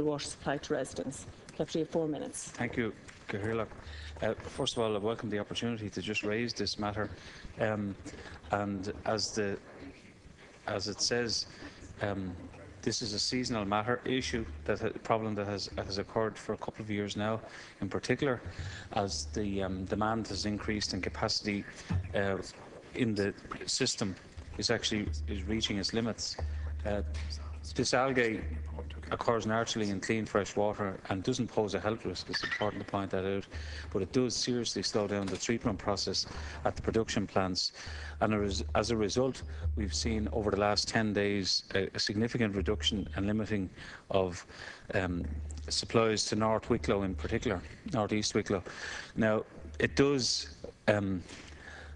water supply to residents. Deputy, you have 4 minutes. Thank you, Cahirla. First of all, I welcome the opportunity to just raise this matter. And as it says, this is a seasonal issue, problem that has occurred for a couple of years now, in particular as the demand has increased and capacity in the system is reaching its limits. This algae occurs naturally in clean fresh water and doesn't pose a health risk. It's important to point that out, but it does seriously slow down the treatment process at the production plants, and as a result we've seen over the last 10 days a significant reduction and limiting of supplies to North Wicklow, in particular North East Wicklow. Now it does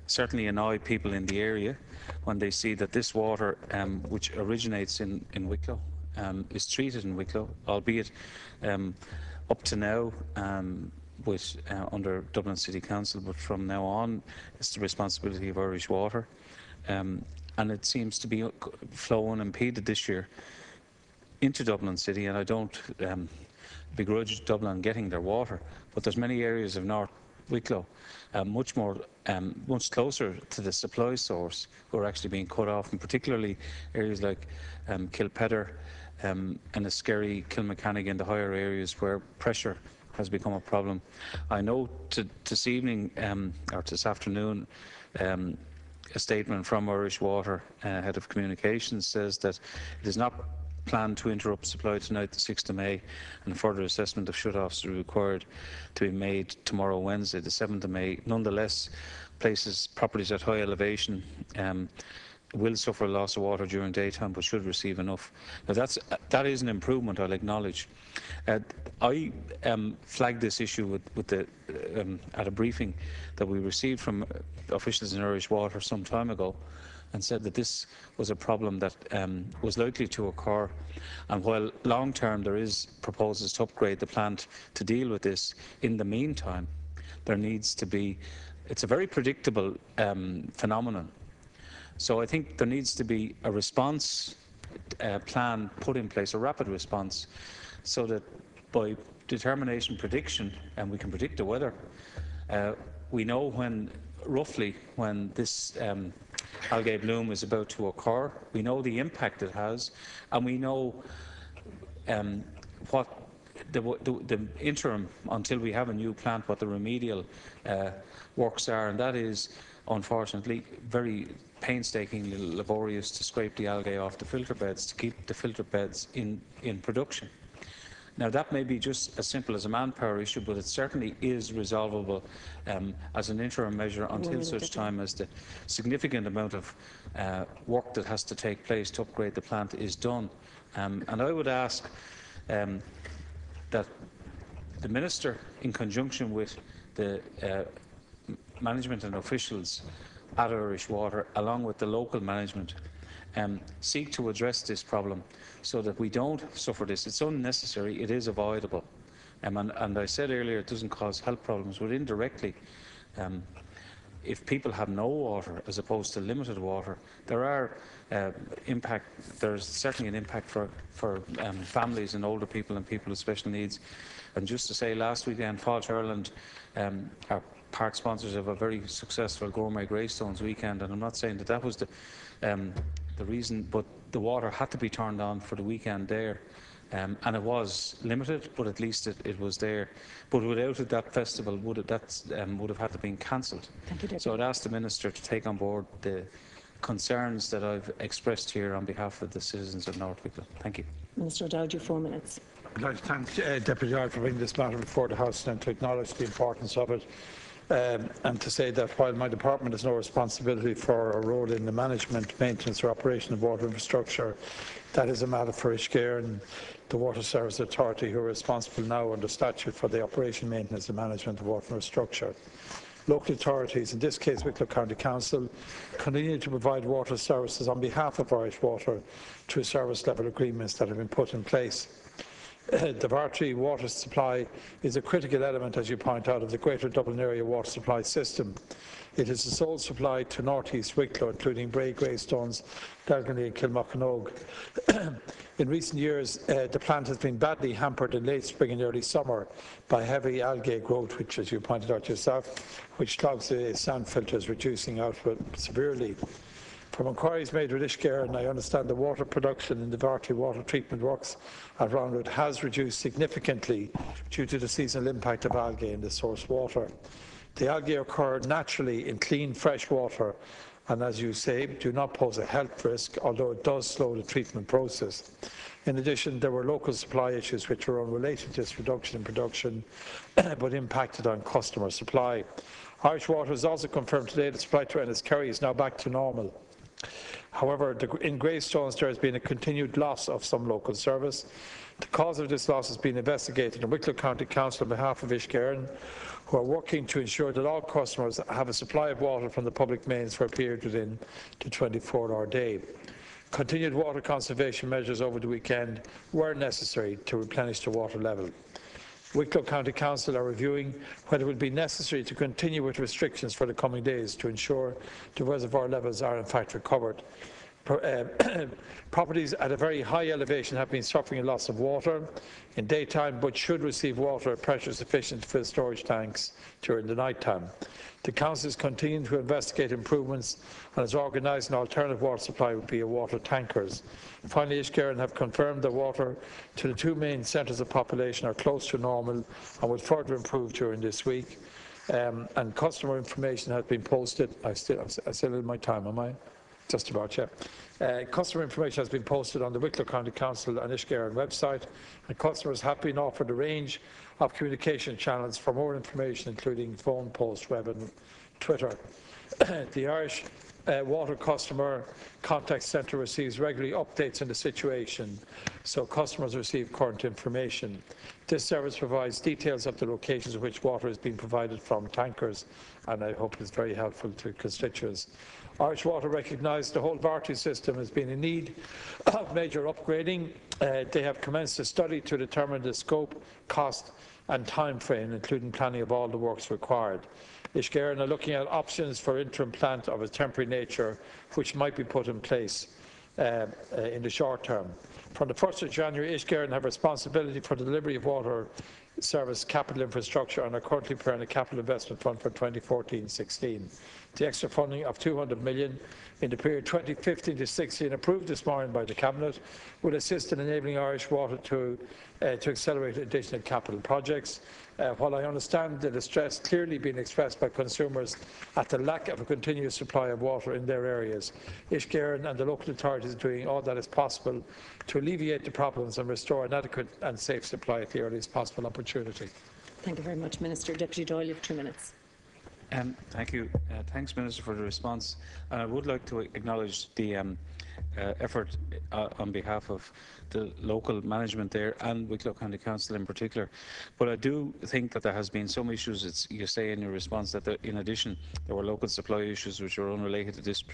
certainly annoy people in the area when they see that this water, which originates in Wicklow, is treated in Wicklow, albeit up to now under Dublin City Council, but from now on it's the responsibility of Irish Water, and it seems to be flow unimpeded this year into Dublin City, and I don't begrudge Dublin getting their water, but there's many areas of North Wicklow much closer to the supply source who are actually being cut off, and particularly areas like Kilpedder, Enniskerry, Kilmechanic, in the higher areas where pressure has become a problem. I know this evening or this afternoon a statement from Irish Water Head of Communications says that it is not planned to interrupt supply tonight, the 6th of May, and further assessment of shut-offs are required to be made tomorrow, Wednesday, the 7th of May. Nonetheless, properties at high elevation will suffer loss of water during daytime, but should receive enough. Now that is an improvement, I'll acknowledge. I flagged this issue at a briefing that we received from officials in Irish Water some time ago, and said that this was a problem that was likely to occur, and while long term there is proposals to upgrade the plant to deal with this, in the meantime there needs to be, it's a very predictable phenomenon, so I think there needs to be a response plan put in place, a rapid response, so that by determination prediction, and we can predict the weather, we know roughly when this algae bloom is about to occur. We know the impact it has, and we know what the interim, until we have a new plant, what the remedial works are, and that is unfortunately very painstakingly laborious to scrape the algae off the filter beds, to keep the filter beds in production. Now that may be just as simple as a manpower issue, but it certainly is resolvable as an interim measure until such time as the significant amount of work that has to take place to upgrade the plant is done. And I would ask that the Minister, in conjunction with the management and officials at Irish Water, along with the local management, seek to address this problem so that we don't suffer this. It's unnecessary, it is avoidable. And I said earlier it doesn't cause health problems, but indirectly, if people have no water as opposed to limited water, there's certainly an impact for families and older people and people with special needs. And just to say, last weekend, Fáilte Ireland, our park sponsors, have a very successful gourmet Greystones weekend, and I'm not saying that was the reason, but the water had to be turned on for the weekend there, and it was limited, but at least it was there. But without it, that festival would have had to been cancelled. So I'd ask the Minister to take on board the concerns that I've expressed here on behalf of the citizens of North Wicklow. Thank you. Minister Dáil, you have 4 minutes. I'd like to thank Deputy Dáil for bringing this matter before the House and to acknowledge the importance of it. And to say that while my department has no responsibility for a role in the management, maintenance or operation of water infrastructure, that is a matter for Ishcare and the Water Service Authority, who are responsible now under statute for the operation, maintenance and management of water infrastructure. Local authorities, in this case Wicklow County Council, continue to provide water services on behalf of Irish Water through service level agreements that have been put in place. The Vartry water supply is a critical element, as you point out, of the Greater Dublin Area water supply system. It is the sole supply to North East Wicklow, including Bray, Greystones, Dalgany and Kilmacanogue. In recent years, the plant has been badly hampered in late spring and early summer by heavy algae growth, which, as you pointed out yourself, which clogs the sand filters, reducing output severely. From inquiries made with Ishgare, I understand the water production in the Vartry water treatment works at Roundwood has reduced significantly due to the seasonal impact of algae in the source water. The algae occur naturally in clean, fresh water and, as you say, do not pose a health risk, although it does slow the treatment process. In addition, there were local supply issues which were unrelated to this reduction in production but impacted on customer supply. Irish Water has also confirmed today that supply to Enniskerry is now back to normal. However, in Greystones there has been a continued loss of some local service. The cause of this loss has been investigated in Wicklow County Council on behalf of Ishgare, who are working to ensure that all customers have a supply of water from the public mains for a period within the 24-hour day. Continued water conservation measures over the weekend were necessary to replenish the water level. Wicklow County Council are reviewing whether it will be necessary to continue with restrictions for the coming days to ensure the reservoir levels are in fact recovered. Properties at a very high elevation have been suffering a loss of water in daytime but should receive water at pressure sufficient to fill storage tanks during the night time. The Council is continuing to investigate improvements and is organising an alternative water supply via water tankers. Finally, Ishgare have confirmed that water to the two main centres of population are close to normal and will further improve during this week. And customer information has been posted. I still in my time, am I? Just about, yeah. Customer information has been posted on the Wicklow County Council and Ishgare website, and customers have been offered a range of communication channels for more information, including phone, post, web and Twitter. The Irish Water Customer Contact Centre receives regularly updates on the situation, so customers receive current information. This service provides details of the locations in which water is being provided from tankers, and I hope it's very helpful to constituents. Irish Water recognised the whole Vartry system has been in need of major upgrading. They have commenced a study to determine the scope, cost and time frame, including planning of all the works required. Ishgare are looking at options for interim plant of a temporary nature which might be put in place in the short term. From the 1st of January, Ishgare have responsibility for the delivery of water service capital infrastructure and are currently preparing a capital investment fund for 2014-16. The extra funding of 200 million in the period 2015 to 16 approved this morning by the Cabinet will assist in enabling Irish Water to accelerate additional capital projects. While I understand the distress clearly being expressed by consumers at the lack of a continuous supply of water in their areas, Ishgare and the local authorities are doing all that is possible to alleviate the problems and restore an adequate and safe supply at the earliest possible opportunity. Thank you very much, Minister. Deputy Doyle, you have 2 minutes. Thank you. Thanks, Minister, for the response. And I would like to acknowledge the effort on behalf of the local management there and Wicklow County Council in particular. But I do think that there has been some issues. You say in your response that in addition there were local supply issues which are unrelated to this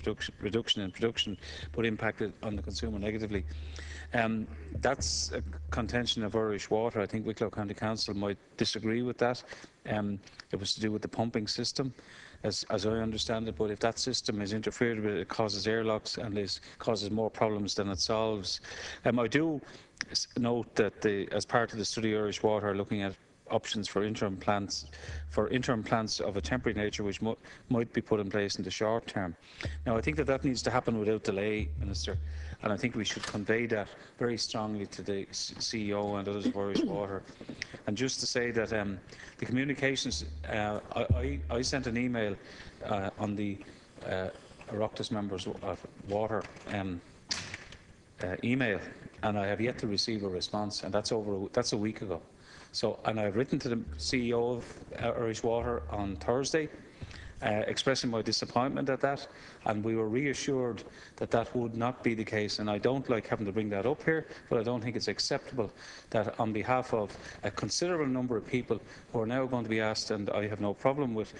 reduction in production but impacted on the consumer negatively. That's a contention of Irish Water. I think Wicklow County Council might disagree with that. It was to do with the pumping system, as I understand it, but if that system is interfered with, it causes airlocks and causes more problems than it solves. I do note that as part of the study, Irish Water are looking at options for interim plants of a temporary nature which might be put in place in the short term. Now, I think that needs to happen without delay, Minister, and I think we should convey that very strongly to the CEO and others of Irish Water. And just to say that the communications, I sent an email on the Oireachtas members of Water email, and I have yet to receive a response, and that's a week ago. So, and I've written to the CEO of Irish Water on Thursday, expressing my disappointment at that, and we were reassured that that would not be the case. And I don't like having to bring that up here, but I don't think it's acceptable that on behalf of a considerable number of people who are now going to be asked, and I have no problem with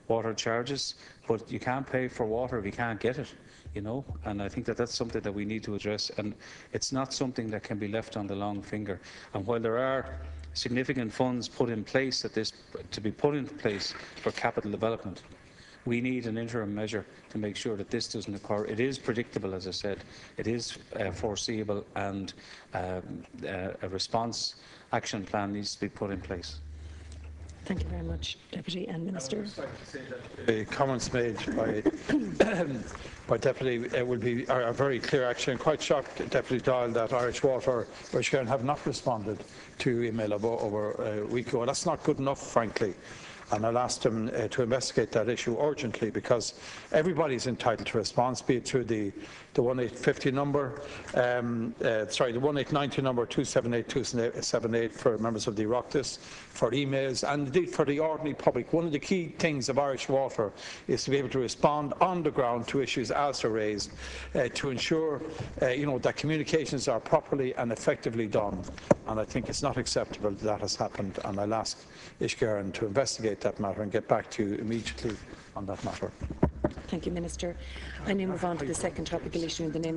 water charges, but you can't pay for water if you can't get it. you know, and I think that that's something that we need to address, and it's not something that can be left on the long finger. And while there are significant funds put in place to be put in place for capital development, we need an interim measure to make sure that this doesn't occur. It is predictable, as I said, it is foreseeable, and a response action plan needs to be put in place. Thank you very much, Deputy and Minister. I would just like to say that the comments made by Deputy are very clear. Actually, I'm quite shocked, Deputy Dáil, that Irish Water have not responded to email over Wicklow. That's not good enough, frankly. And I'll ask them to investigate that issue urgently, because everybody's entitled to response, be it through the 1850 number, the 1890 number, 278 for members of the Oireachtas, for emails, and indeed for the ordinary public. One of the key things of Irish Water is to be able to respond on the ground to issues as they're raised, to ensure that communications are properly and effectively done. And I think it's not acceptable that has happened, and I'll ask Ishgaran to investigate that matter and get back to you immediately on that matter. Thank you, Minister. I now move on to the second topical issue in the name